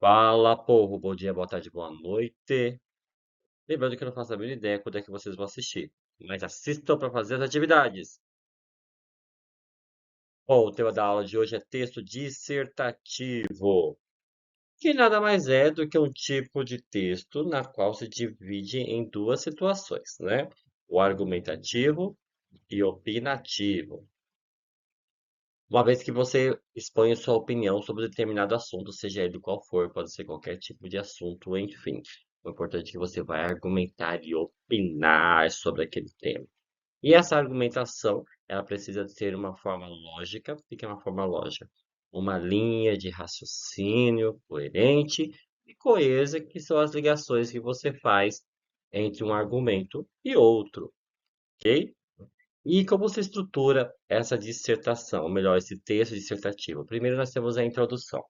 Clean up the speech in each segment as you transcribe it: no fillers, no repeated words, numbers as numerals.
Fala, povo. Bom dia, boa tarde, boa noite. Lembrando que eu não faço a mínima ideia quando é que vocês vão assistir, mas assistam para fazer as atividades. Bom, o tema da aula de hoje é texto dissertativo, que nada mais é do que um tipo de texto na qual se divide em duas situações, né? O argumentativo e opinativo. Uma vez que você expõe sua opinião sobre determinado assunto, seja ele qual for, pode ser qualquer tipo de assunto, enfim. O importante é que você vai argumentar e opinar sobre aquele tema. E essa argumentação, ela precisa ter uma forma lógica. O que é uma forma lógica? Uma linha de raciocínio coerente e coesa, que são as ligações que você faz entre um argumento e outro, ok? E como você estrutura essa dissertação, ou melhor, esse texto dissertativo? Primeiro nós temos a introdução.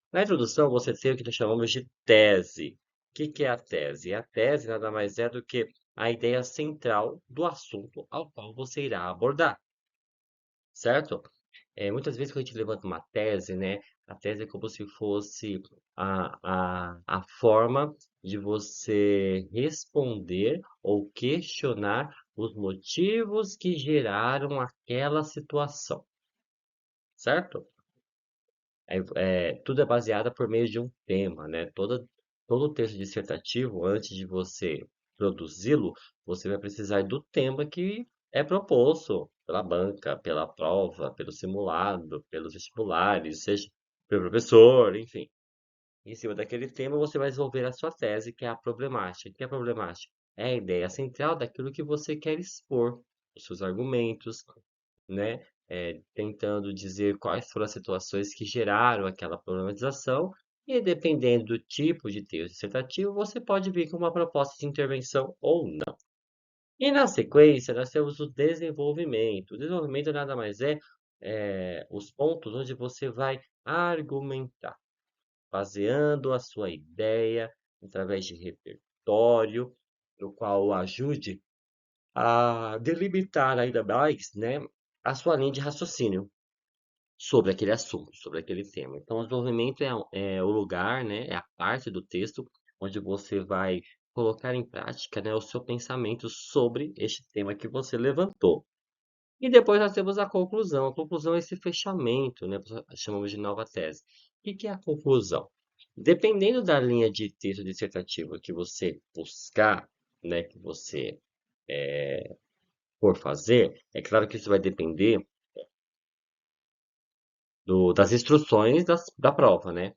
Na introdução você tem o que nós chamamos de tese. O que é a tese? A tese nada mais é do que a ideia central do assunto ao qual você irá abordar, certo? Muitas vezes quando a gente levanta uma tese, né? A tese é como se fosse a forma de você responder ou questionar os motivos que geraram aquela situação, certo? Tudo é baseado por meio de um tema, né? Todo texto dissertativo, antes de você produzi-lo, você vai precisar do tema que é proposto pela banca, pela prova, pelo simulado, pelos vestibulares, seja pelo professor, enfim. Em cima daquele tema, você vai desenvolver a sua tese, que é a problemática. O que é a problemática? É a ideia central daquilo que você quer expor, os seus argumentos, né? Tentando dizer quais foram as situações que geraram aquela problematização, e dependendo do tipo de texto dissertativo, você pode vir com uma proposta de intervenção ou não. E na sequência, nós temos o desenvolvimento. O desenvolvimento nada mais é os pontos onde você vai argumentar, baseando a sua ideia através de repertório, no qual ajude a delimitar ainda mais, né, a sua linha de raciocínio sobre aquele assunto, sobre aquele tema. Então, o desenvolvimento é o lugar, né, é a parte do texto onde você vai colocar em prática, né, o seu pensamento sobre este tema que você levantou. E depois nós temos a conclusão. A conclusão é esse fechamento, né, chamamos de nova tese. O que é a conclusão? Dependendo da linha de texto dissertativo que você buscar, né, que você for fazer, é claro que isso vai depender das instruções da prova, né?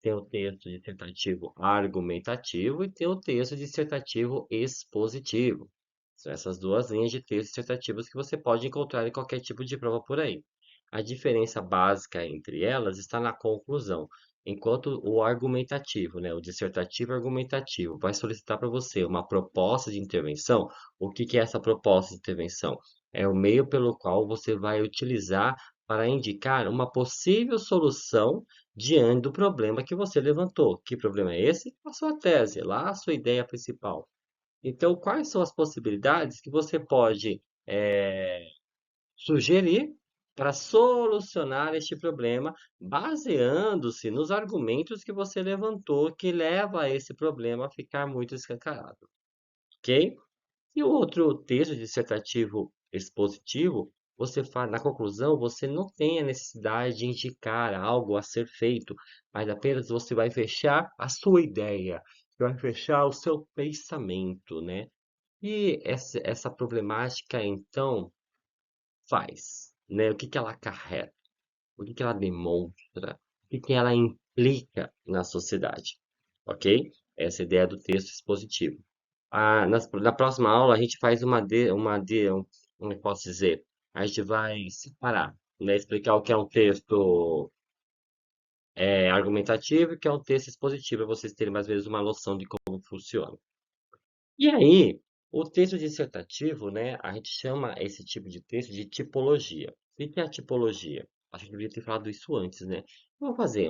Tem o texto dissertativo argumentativo e tem o texto dissertativo expositivo. São essas duas linhas de texto dissertativos que você pode encontrar em qualquer tipo de prova por aí. A diferença básica entre elas está na conclusão. Enquanto o argumentativo, né, o dissertativo argumentativo, vai solicitar para você uma proposta de intervenção, o que é essa proposta de intervenção? É o meio pelo qual você vai utilizar para indicar uma possível solução diante do problema que você levantou. Que problema é esse? A sua tese, lá a sua ideia principal. Então, quais são as possibilidades que você pode sugerir para solucionar este problema, baseando-se nos argumentos que você levantou, que leva a esse problema a ficar muito escancarado, ok? E o outro texto dissertativo expositivo, você fala, na conclusão, você não tem a necessidade de indicar algo a ser feito, mas apenas você vai fechar a sua ideia, vai fechar o seu pensamento, né? E essa problemática, então, faz, né? O que que ela acarreta? O que que ela demonstra? O que que ela implica na sociedade? Ok? Essa é a ideia do texto expositivo. Na próxima aula, a gente faz como eu posso dizer? A gente vai separar, né? Explicar o que é um texto argumentativo e o que é um texto expositivo, para vocês terem mais ou menos uma noção de como funciona. E aí, o texto dissertativo, né? A gente chama esse tipo de texto de tipologia. O que é a tipologia? Acho que eu deveria ter falado isso antes, né? Vamos fazer.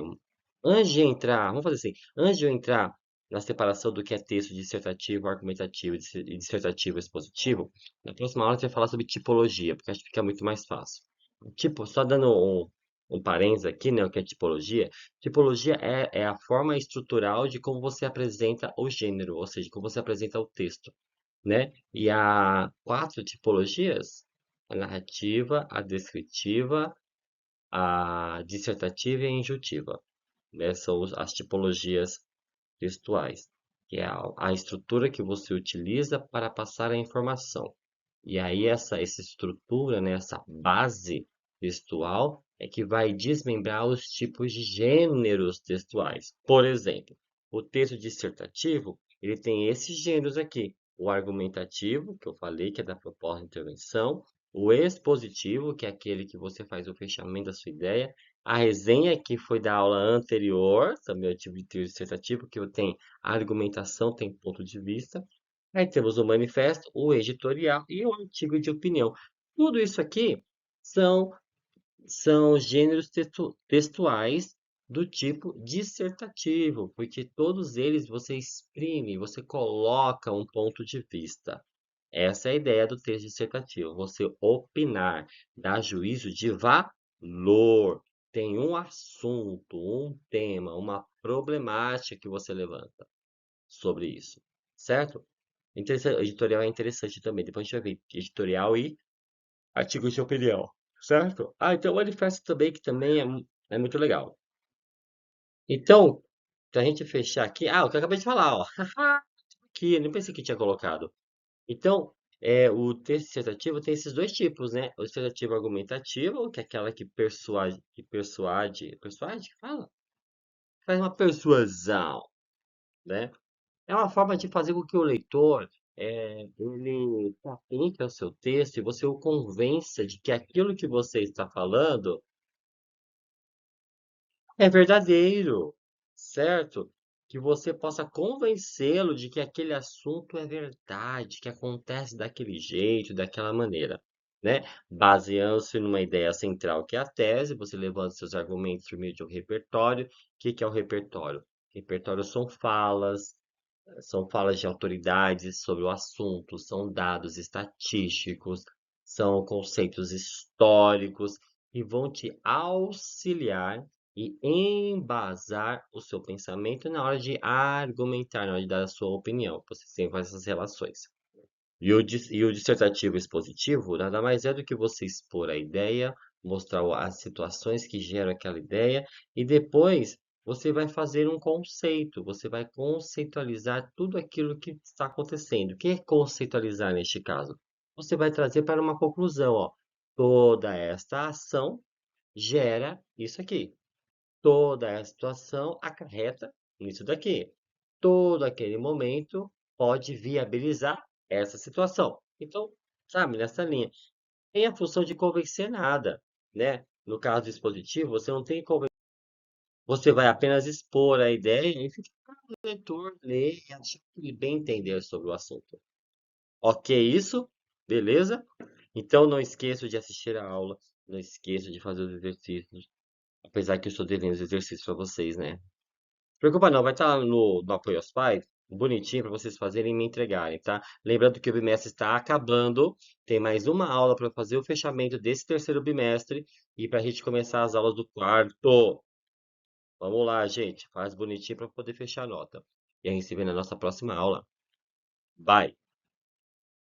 Antes de entrar, vamos fazer assim. Antes de eu entrar na separação do que é texto dissertativo, argumentativo e dissertativo expositivo, na próxima aula a gente vai falar sobre tipologia, porque acho que fica muito mais fácil. Tipo, só dando um parênteses aqui, né, o que é tipologia. Tipologia é a forma estrutural de como você apresenta o gênero, ou seja, como você apresenta o texto, né? E há quatro tipologias: a narrativa, a descritiva, a dissertativa e a injutiva, né? São as tipologias textuais, que é a estrutura que você utiliza para passar a informação. E aí essa estrutura, né, essa base textual é que vai desmembrar os tipos de gêneros textuais. Por exemplo, o texto dissertativo, ele tem esses gêneros aqui: o argumentativo, que eu falei, que é da proposta de intervenção; o expositivo, que é aquele que você faz o fechamento da sua ideia; a resenha, que foi da aula anterior, também é o tipo de texto dissertativo, que tem argumentação, tem ponto de vista. Aí temos o manifesto, o editorial e o artigo de opinião. Tudo isso aqui são, são gêneros textuais do tipo dissertativo, porque todos eles você exprime, você coloca um ponto de vista. Essa é a ideia do texto dissertativo, você opinar, dar juízo de valor. Tem um assunto, um tema, uma problemática que você levanta sobre isso, certo? Editorial é interessante também. Depois a gente vai ver editorial e artigos de opinião, certo? Ah, então o manifesto também, que também é muito legal. Então, pra gente fechar aqui. Ah, o que eu acabei de falar, ó. Aqui, eu nem pensei que tinha colocado. Então, o texto dissertativo tem esses dois tipos, né? O dissertativo argumentativo, que é aquela persuade, que fala? Faz uma persuasão, né? É uma forma de fazer com que o leitor ele se atente ao seu texto e você o convença de que aquilo que você está falando é verdadeiro, certo? Que você possa convencê-lo de que aquele assunto é verdade, que acontece daquele jeito, daquela maneira, né? Baseando-se numa ideia central que é a tese, você levanta seus argumentos por meio de um repertório. O que que é o repertório? Repertório são falas de autoridades sobre o assunto, são dados estatísticos, são conceitos históricos que vão te auxiliar e embasar o seu pensamento na hora de argumentar, na hora de dar a sua opinião. Você sempre faz essas relações. E o dissertativo expositivo nada mais é do que você expor a ideia, mostrar as situações que geram aquela ideia, e depois você vai fazer um conceito, você vai conceitualizar tudo aquilo que está acontecendo. O que é conceitualizar neste caso? Você vai trazer para uma conclusão, ó. Toda esta ação gera isso aqui. Toda essa situação acarreta nisso daqui. Todo aquele momento pode viabilizar essa situação. Então, sabe, nessa linha. Tem a função de convencer nada, né? No caso do expositivo, você não tem que convencer, você vai apenas expor a ideia e fica para o leitor ler e achar que ele bem entender sobre o assunto. Ok, isso? Beleza? Então não esqueça de assistir a aula, não esqueça de fazer os exercícios, apesar que eu estou devendo os exercícios para vocês, né? Preocupa não, vai estar no apoio aos pais, bonitinho para vocês fazerem e me entregarem, tá? Lembrando que o bimestre está acabando, tem mais uma aula para fazer o fechamento desse terceiro bimestre e para a gente começar as aulas do quarto. Vamos lá, gente, faz bonitinho para poder fechar a nota. E a gente se vê na nossa próxima aula. Bye!